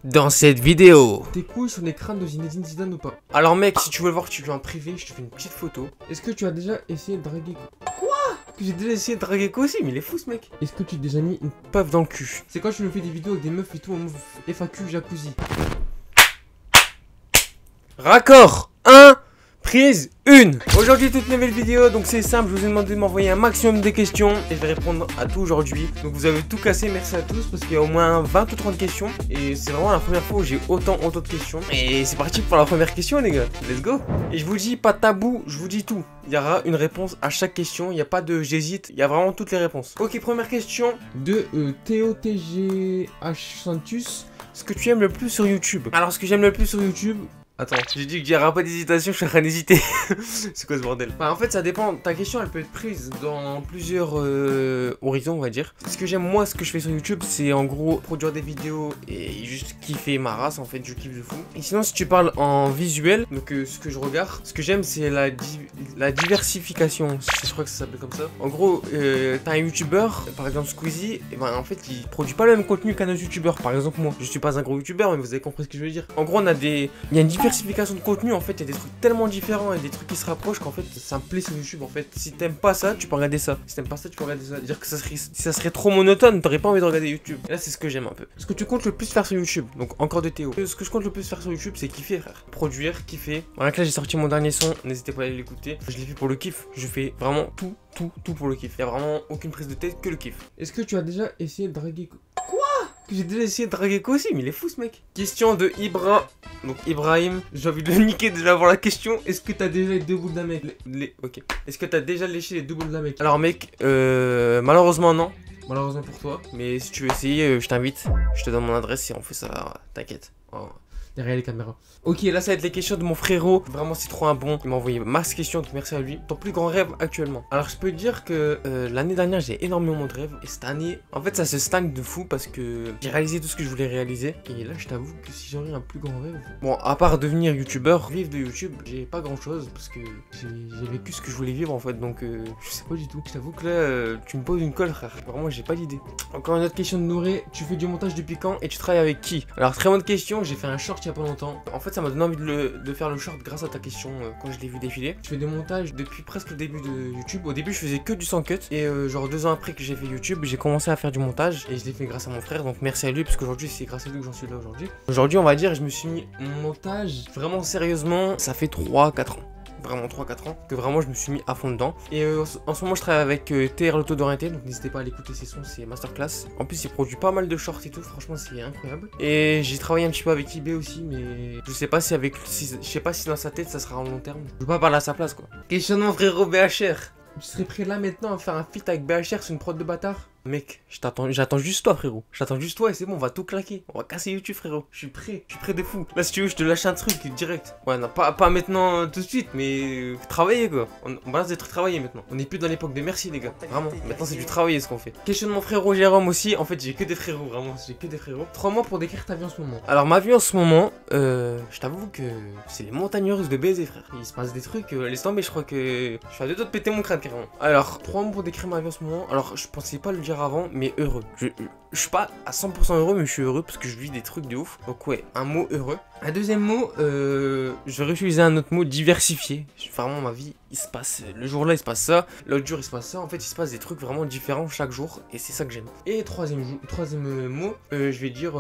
dans cette vidéo. Tes couilles sur les crânes de Zinedine Zidane ou pas? Alors mec, si tu veux le voir, tu viens en privé, je te fais une petite photo. Est-ce que tu as déjà essayé de draguer? Que j'ai déjà essayé de draguer quoi aussi, mais il est fou ce mec. Est-ce que tu t'es déjà mis une... Paf dans le cul. C'est quand tu nous fais des vidéos avec des meufs et tout en move FAQ jacuzzi? Raccord 1, prise 1. Aujourd'hui toute nouvelle vidéo, donc c'est simple, je vous ai demandé de m'envoyer un maximum de questions et je vais répondre à tout aujourd'hui. Donc vous avez tout cassé, merci à tous parce qu'il y a au moins 20 ou 30 questions et c'est vraiment la première fois où j'ai autant de questions. Et c'est parti pour la première question les gars, let's go. Et je vous dis pas de tabou, je vous dis tout. Il y aura une réponse à chaque question, il n'y a pas de j'hésite, il y a vraiment toutes les réponses. Ok, première question de Théo TGH Santus. Ce que tu aimes le plus sur YouTube? Alors ce que j'aime le plus sur YouTube... Attends, j'ai dit qu'il n'y aura pas d'hésitation, je suis en train d'hésiter. C'est quoi ce bordel? Enfin, en fait, ça dépend. Ta question, elle peut être prise dans plusieurs horizons, on va dire. Ce que j'aime, moi, ce que je fais sur YouTube, c'est en gros produire des vidéos et juste kiffer ma race. En fait, je kiffe de fou. Et sinon, si tu parles en visuel, donc ce que je regarde, ce que j'aime, c'est la diversification. Je crois que ça s'appelle comme ça. En gros, t'as un YouTuber, par exemple Squeezie, et ben en fait, il produit pas le même contenu qu'un autre YouTuber. Par exemple, moi, je suis pas un gros YouTuber, mais vous avez compris ce que je veux dire. En gros, il y a une diversification de contenu, en fait, il y a des trucs tellement différents et des trucs qui se rapprochent qu'en fait ça me plaît sur YouTube. En fait, si t'aimes pas ça, tu peux regarder ça. Si t'aimes pas ça, tu peux regarder ça. Dire que si ça serait trop monotone, t'aurais pas envie de regarder YouTube. Et là, c'est ce que j'aime un peu. Ce que tu comptes le plus faire sur YouTube, donc encore de Théo. Ce que je compte le plus faire sur YouTube, c'est kiffer, frère. Produire, kiffer. Voilà que là, j'ai sorti mon dernier son, n'hésitez pas à aller l'écouter. Je l'ai fait pour le kiff. Je fais vraiment tout pour le kiff. Il y a vraiment aucune prise de tête que le kiff. Est-ce que tu as déjà essayé de draguer? Que j'ai déjà essayé de draguer quoi aussi, mais il est fou ce mec. Question de Ibra. Donc Ibrahim, j'ai envie de le niquer déjà avant la question. Est-ce que t'as déjà les deux boules d'un mec? Ok. Est-ce que t'as déjà léché les deux boules d'un mec? Alors Alors mec, malheureusement non. malheureusement pour toi, Mais si tu veux essayer, je t'invite. Je te donne mon adresse et on fait ça, t'inquiète. Oh. derrière les caméras. Ok, là ça va être les questions de mon frérot. Vraiment, c'est trop un bon. Il m'a envoyé masse questions, donc merci à lui. Ton plus grand rêve actuellement? Alors, je peux te dire que l'année dernière, j'ai énormément de rêves. Et cette année, en fait, ça se stagne de fou parce que j'ai réalisé tout ce que je voulais réaliser. Et là, je t'avoue que si j'aurais un plus grand rêve. Bon, à part devenir youtubeur, vivre de YouTube, j'ai pas grand chose parce que j'ai vécu ce que je voulais vivre en fait. Donc, je sais pas du tout. Je t'avoue que là, tu me poses une colle, frère. Vraiment, j'ai pas d'idée. Encore une autre question de Nouré. Tu fais du montage depuis quand et tu travailles avec qui? Alors, très bonne question. J'ai fait un short il y a pas longtemps. En fait, ça m'a donné envie de faire le short grâce à ta question quand je l'ai vu défiler. Je fais des montages depuis presque le début de YouTube. Au début, je faisais que du sans cut. Et genre 2 ans après que j'ai fait YouTube, j'ai commencé à faire du montage. Et je l'ai fait grâce à mon frère. Donc merci à lui, parce qu'aujourd'hui, c'est grâce à lui que j'en suis là aujourd'hui. Aujourd'hui, on va dire, je me suis mis mon montage vraiment sérieusement. Ça fait 3-4 ans. Vraiment 3-4 ans que vraiment je me suis mis à fond dedans. Et en ce moment je travaille avec TR l'auto d'orienté, donc n'hésitez pas à l'écouter, ses sons, c'est masterclass. En plus il produit pas mal de shorts et tout, franchement c'est incroyable. Et j'ai travaillé un petit peu avec eBay aussi, mais je sais pas si je sais pas si dans sa tête ça sera en long terme. Je veux pas parler à sa place quoi. Question de mon frérot BHR. Tu serais prêt là maintenant à faire un feat avec BHR sur une prod de bâtard? Mec, j'attends juste toi frérot. J'attends juste toi et c'est bon, on va tout claquer. On va casser YouTube frérot. Je suis prêt de fou. Là si tu veux, je te lâche un truc direct. Ouais, non, pas maintenant tout de suite, mais travailler quoi. On balance des trucs travailler maintenant. On est plus dans l'époque de merci les gars. Vraiment, maintenant c'est du travailler ce qu'on fait. Question de mon frérot Jérôme aussi. En fait, j'ai que des frérots, vraiment, j'ai que des frérots. 3 mois pour décrire ta vie en ce moment. Alors ma vie en ce moment, je t'avoue que c'est les montagnes russes de baiser frère. Il se passe des trucs, laisse tomber, je crois que je suis à 2 doigts de péter mon crâne carrément. Alors, 3 mois pour décrire ma vie en ce moment. Alors, je pensais pas le dire avant, mais heureux. Je suis pas à 100% heureux, mais je suis heureux parce que je vis des trucs de ouf. Donc ouais, un mot heureux. Un deuxième mot, je vais réutiliser un autre mot, diversifié. Vraiment ma vie, il se passe, le jour là il se passe ça, l'autre jour il se passe ça. En fait il se passe des trucs vraiment différents chaque jour et c'est ça que j'aime. Et troisième mot, je vais dire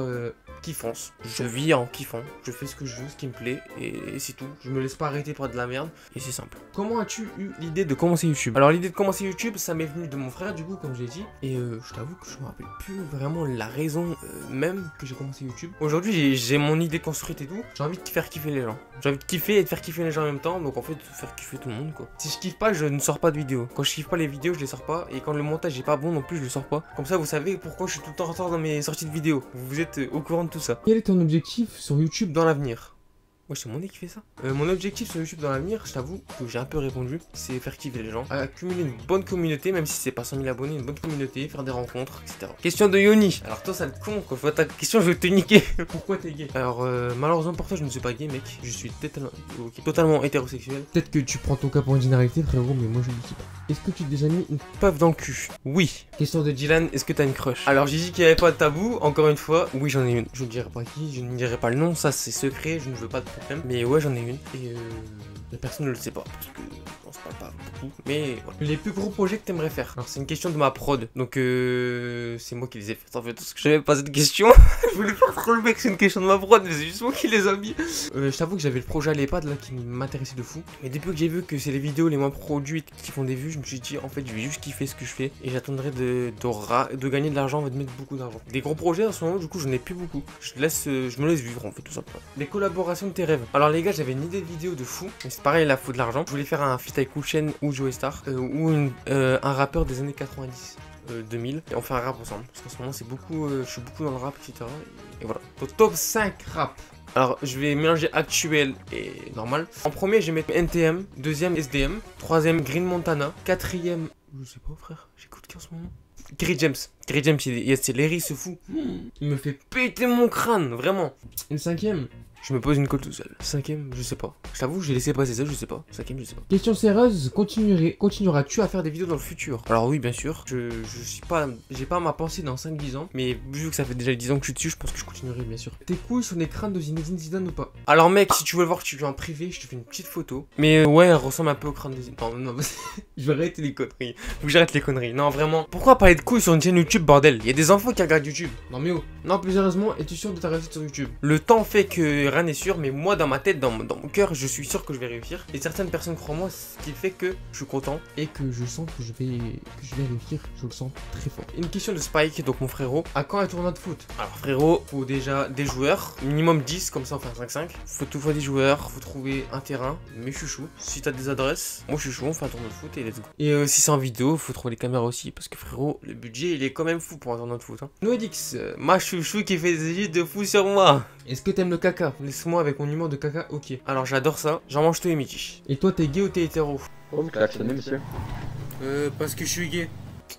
kiffance. Je vis en kiffant, je fais ce que je veux, ce qui me plaît et c'est tout. Je me laisse pas arrêter par de la merde et c'est simple. Comment as-tu eu l'idée de commencer YouTube? Alors l'idée de commencer YouTube, ça m'est venu de mon frère du coup comme j'ai dit. Et je t'avoue que je me rappelle plus vraiment la raison même que j'ai commencé YouTube. Aujourd'hui j'ai mon idée construite et tout. J'ai envie de faire kiffer les gens. J'ai envie de kiffer et de faire kiffer les gens en même temps. Donc en fait de faire kiffer tout le monde quoi. Si je kiffe pas, je ne sors pas de vidéos. Quand je kiffe pas les vidéos, je les sors pas. Et quand le montage est pas bon non plus, je le sors pas. Comme ça vous savez pourquoi je suis tout le temps en retard dans mes sorties de vidéos. Vous êtes au courant de tout ça. Quel est ton objectif sur YouTube Dans l'avenir. Ouais, c'est mon nez qui fait ça. Mon objectif sur YouTube dans l'avenir, je t'avoue que j'ai un peu répondu, c'est faire kiffer les gens, accumuler une bonne communauté, même si c'est pas 100 000 abonnés, une bonne communauté, faire des rencontres, etc. Question de Yoni. Alors toi, ça le con, quand je vois ta question, je vais te niquer. Pourquoi t'es gay? Alors, malheureusement pour toi, je ne suis pas gay, mec. Je suis totalement hétérosexuel. Peut-être que tu prends ton cas pour une généralité, frérot, mais moi je le dis pas. Est-ce que tu t'es déjà mis une... Puff dans le cul. Oui. Question de Dylan, est-ce que t'as une crush? Alors, j'ai dit qu'il n'y avait pas de tabou, encore une fois. Oui, j'en ai une. Je ne dirai pas qui, je ne dirai pas le nom, ça c'est secret, je ne veux pas de problème. Mais ouais, j'en ai une. Et la personne ne le sait pas, parce que on se parle pas beaucoup. Mais voilà. Les plus gros projets que t'aimerais faire. Alors, c'est une question de ma prod. Donc, c'est moi qui les ai fait. En fait, parce que j'avais pas cette question. Je voulais faire trop le mec, c'est une question de ma prod, mais c'est juste moi qui les ai mis. Je t'avoue que j'avais le projet à l'EHPAD là qui m'intéressait de fou. Mais depuis que j'ai vu que c'est les vidéos les moins produites qui font des vues, je me suis dit en fait je vais juste kiffer ce que je fais et j'attendrai de gagner de l'argent, on va te mettre beaucoup d'argent. Des gros projets en ce moment, du coup j'en ai plus beaucoup. Je me laisse vivre en fait tout simplement. Les collaborations de tes rêves. Alors les gars, j'avais une idée de vidéo de fou, mais c'est pareil, il faut de l'argent. Je voulais faire un feat avec Cool Chain ou Joey Star ou un rappeur des années 90. 2000 et on fait un rap ensemble parce qu'en ce moment c'est beaucoup je suis beaucoup dans le rap, etc. Et voilà. Donc top 5 rap. Alors je vais mélanger actuel et normal. En premier je vais mettre NTM, deuxième SDM, troisième Green Montana, quatrième je sais pas frère, j'écoute qui en ce moment, Gary James. Gary James c'est Larry ce fou. Il me fait péter mon crâne vraiment. Une cinquième. Je me pose une colle tout seul. Cinquième, je sais pas. Je t'avoue, j'ai laissé passer ça, je sais pas. Cinquième, je sais pas. Question sérieuse, continueras-tu à faire des vidéos Dans le futur. Alors oui, bien sûr. Je suis pas, j'ai pas ma pensée dans 5-10 ans. Mais vu que ça fait déjà 10 ans que je suis dessus, je pense que je continuerai, bien sûr. Tes couilles sur les crânes de Zinedine Zidane ou pas? Alors mec, si tu veux le voir, tu viens en privé, je te fais une petite photo. Mais ouais, elle ressemble un peu au crâne de Zidane. Non, je vais arrêter les conneries. Faut que j'arrête les conneries. Non, vraiment. Pourquoi parler de couilles sur une chaîne YouTube, bordel? Il y a des enfants qui regardent YouTube. Non mais oh. Non, plus sérieusement, es-tu sûr de ta réussite sur YouTube? Le temps fait que rien n'est sûr, mais moi dans ma tête, dans mon cœur, je suis sûr que je vais réussir. Et certaines personnes croient en moi, ce qui fait que je suis content. Et que je sens que je vais réussir, je le sens très fort. Une question de Spike, donc mon frérot. À quand un tournoi de foot? Alors frérot, faut déjà des joueurs, minimum 10, comme ça on fait un 5-5. Faut tout fois des joueurs, faut trouver un terrain, mes chouchous. Si t'as des adresses, moi je suis chaud, on fait un tournoi de foot et let's go. Et si c'est en vidéo, faut trouver les caméras aussi, parce que frérot, le budget il est quand même fou pour un tournoi de foot. Hein. Noedix, ma chouchou qui fait des études de fou sur moi. Est-ce que t'aimes le caca? Laisse-moi avec mon humour de caca, ok. Alors j'adore ça, j'en mange tous les midis. Et toi t'es gay ou t'es hétéro? Oh, vous klaxonnez, monsieur. Parce que je suis gay.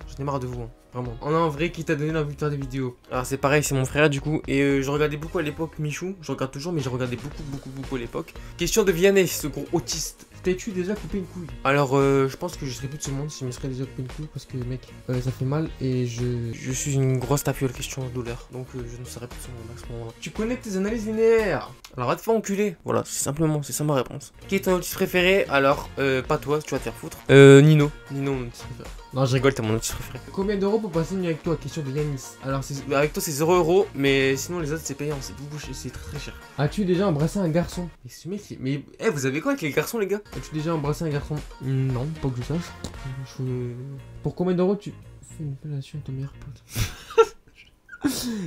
J'en ai marre de vous, hein. Vraiment. On a un vrai qui t'a donné l'envie de faire des vidéos. Alors c'est pareil, c'est mon frère du coup. Et je regardais beaucoup à l'époque Michou. Je regarde toujours, mais je regardais beaucoup à l'époque. Question de Vianney, ce gros autiste. T'es-tu déjà coupé une couille? Alors je pense que je serais plus de ce monde si je me serais déjà coupé une couille parce que mec, ça fait mal et je suis une grosse tafiole question de douleur. Donc je ne serais plus de ce monde à ce moment-là. Tu connais tes analyses linéaires? Alors va te faire enculer. Voilà, c'est simplement, c'est ça ma réponse. Qui est ton autiste préféré? Alors pas toi, tu vas te faire foutre. Nino, mon autiste préféré. Non, je rigole, t'es mon autiste préféré. Combien d'euros pour passer une nuit avec toi? Question de Yanis. Alors avec toi c'est 0€, mais sinon les autres c'est payant, c'est très cher. As-tu déjà embrassé un garçon? Et ce mec, mais vous avez quoi avec les garçons les gars? As-tu déjà embrassé un garçon? Non, pas que je sache. Pour combien d'euros tu fais une relation avec ton meilleur pote?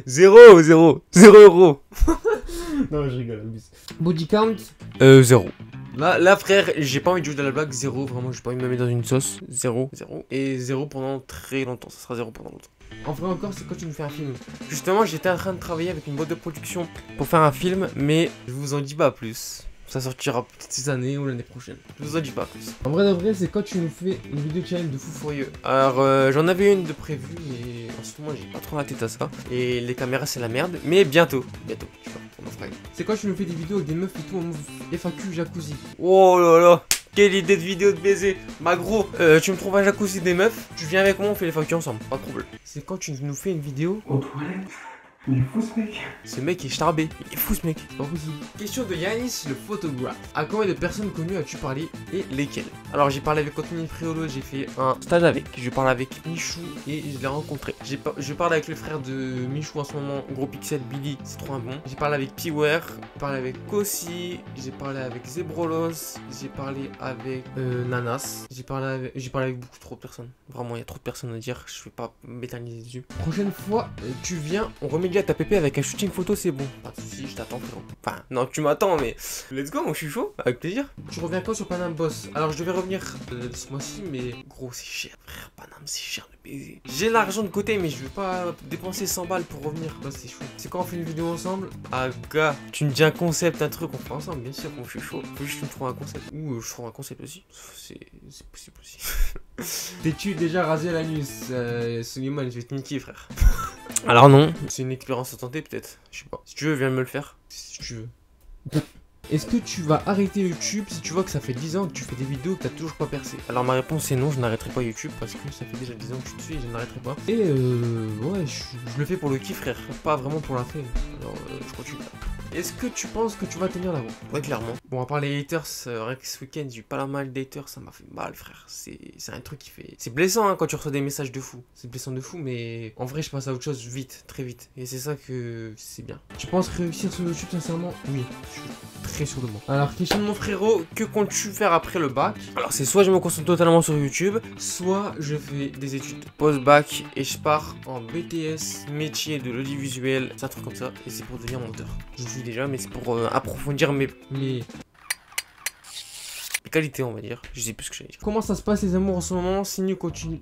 0€. Non, je rigole, abuse. Body count? 0. Là frère, j'ai pas envie de jouer dans la blague, 0, vraiment j'ai pas envie de me mettre dans une sauce, 0. Et 0 pendant très longtemps, ça sera 0 pendant longtemps. En vrai encore, c'est quand tu nous fais un film. Justement, j'étais en train de travailler avec une boîte de production pour faire un film, mais je vous en dis pas plus. Ça sortira peut-être cette année ou l'année prochaine. Je vous en dis pas plus. En vrai de vrai, c'est quand tu nous fais une vidéo challenge de fou furieux. Alors j'en avais une de prévue, mais en ce moment j'ai pas trop la tête à ça. Et les caméras c'est la merde, mais bientôt, tu vois, on en fera une. C'est quand tu nous fais des vidéos avec des meufs et tout en move FAQ jacuzzi. Oh là là, quelle idée de vidéo de baiser. Ma gros, tu me trouves un jacuzzi des meufs, tu viens avec moi, on fait les FAQ ensemble, pas de problème. C'est quand tu nous fais une vidéo aux toilettes. Il est fou ce mec. Ce mec est starbé. Il est fou ce mec. C'est pas possible. Question de Yanis le photographe. À combien de personnes connues as-tu parlé et lesquelles? Alors j'ai parlé avec Anthony Friolo, j'ai fait un stage avec. Je parle avec Michou et je l'ai rencontré. Je parle avec le frère de Michou en ce moment, Gros Pixel, Billy, c'est trop un bon. J'ai parlé avec Piware, j'ai parlé avec Kossi, j'ai parlé avec Zebrolos, j'ai parlé avec Nanas. J'ai parlé avec beaucoup trop de personnes. Vraiment, il y a trop de personnes à dire, je vais pas m'éterniser dessus. Prochaine fois, tu viens, on remet à ta pépé avec un shooting photo, c'est bon. Pas de soucis, je t'attends, frérot. Enfin, non, tu m'attends, mais let's go, moi je suis chaud, avec plaisir. Tu reviens quand sur Paname Boss? Alors, je devais revenir ce mois-ci, mais gros, c'est cher, frère. Paname, c'est cher de baiser. J'ai l'argent de côté, mais je vais pas dépenser 100 balles pour revenir. Là, c'est chaud. C'est quand on fait une vidéo ensemble? Ah, gars, tu me dis un concept, un truc, on fait ensemble, bien sûr, moi je suis chaud. Faut juste que tu me trouves un concept. Ou je trouve un concept aussi. C'est possible aussi. T'es-tu déjà rasé la nuit, Suleiman? Je vais te niquer, frère. Alors non, c'est une expérience à tenter peut-être, je sais pas. Si tu veux, viens me le faire. Si tu veux. Est-ce que tu vas arrêter YouTube si tu vois que ça fait 10 ans que tu fais des vidéos que t'as toujours pas percé? Alors ma réponse est non, je n'arrêterai pas YouTube parce que ça fait déjà 10 ans que je suis dessus et je n'arrêterai pas. Et ouais, je le fais pour le kiff, frère, pas vraiment pour la fame. Alors je continue. Est-ce que tu penses que tu vas tenir la route? Ouais, clairement. Bon, à part les haters, rien que ce week-end, j'ai eu pas la mal d'haters, ça m'a fait mal, frère. C'est un truc qui fait. C'est blessant hein, quand tu reçois des messages de fou. C'est blessant de fou, mais en vrai, je passe à autre chose vite, très vite. Et c'est ça que c'est bien. Tu penses réussir sur YouTube, sincèrement? Oui, je suis très sûr de moi. Alors, question de mon frérot, que comptes-tu faire après le bac? Alors, c'est soit je me concentre totalement sur YouTube, soit je fais des études post-bac et je pars en BTS, métier de l'audiovisuel, c'est un truc comme ça, et c'est pour devenir monteur. Je le suis déjà, mais c'est pour approfondir mes qualités, on va dire. Je sais plus ce que j'allais dire. Comment ça se passe les amours en ce moment? Sinon continue,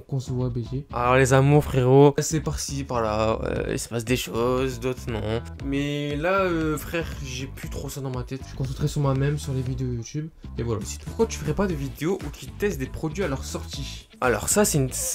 on se voit BG. Alors les amours, frérot, c'est par-ci, par-là, il se passe des choses, d'autres non. Mais là, frère, j'ai plus trop ça dans ma tête. Je suis concentré sur moi-même, sur les vidéos YouTube. Et voilà. Pourquoi tu ferais pas de vidéos où tu testes des produits à leur sortie? Alors ça,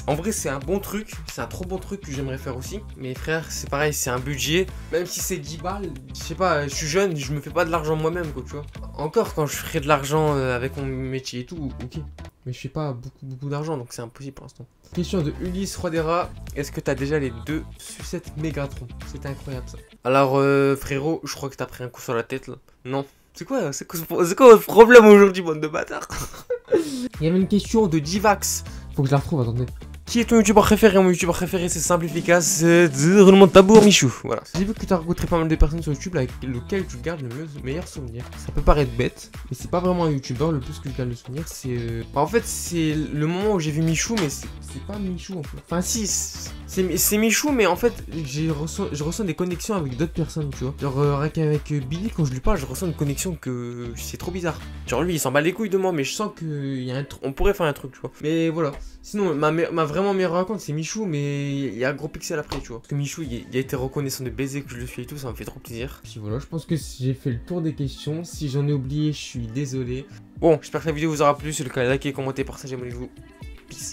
en vrai, c'est un bon truc. C'est un trop bon truc que j'aimerais faire aussi. Mais frère, c'est pareil, c'est un budget. Même si c'est 10 balles, je sais pas, je suis jeune, je me fais pas de l'argent moi-même, quoi, tu vois. Encore, quand je ferais de l'argent avec mon métier et tout, ok. Mais je fais pas beaucoup d'argent, donc c'est impossible pour l'instant. Question de Ulysse Rodera. Est-ce que t'as déjà les 2 sucettes Mégatron? C'était incroyable ça. Alors frérot, je crois que t'as pris un coup sur la tête là. Non. C'est quoi votre problème aujourd'hui, bande de bâtards? Il y avait une question de Divax. Faut que je la retrouve, attendez. Qui est ton youtubeur préféré? Mon youtubeur préféré, c'est simple, efficace, roulement de tambour, Michou. Voilà. J'ai vu que tu as rencontré pas mal de personnes sur YouTube avec lequel tu gardes le meilleur souvenir. Ça peut paraître bête, mais c'est pas vraiment un youtubeur. Le plus que je garde le souvenir, c'est. En fait, c'est le moment où j'ai vu Michou, mais c'est pas Michou en fait. Enfin, si, c'est Michou, mais en fait, je ressens des connexions avec d'autres personnes, tu vois. Genre, rien qu'avec Billy, quand je lui parle, je ressens une connexion que c'est trop bizarre. Genre, lui, il s'en bat les couilles de moi, mais je sens qu'on pourrait faire un truc, tu vois. Mais voilà. Sinon, ma vraiment meilleure rencontre, c'est Michou, mais il y a un gros pixel après, tu vois. Parce que Michou, il a été reconnaissant de baiser que je le suis et tout, ça me fait trop plaisir. Puis voilà, je pense que j'ai fait le tour des questions. Si j'en ai oublié, je suis désolé. Bon, j'espère que la vidéo vous aura plu. Si c'est le cas, likez, commentez, partagez, abonnez-vous.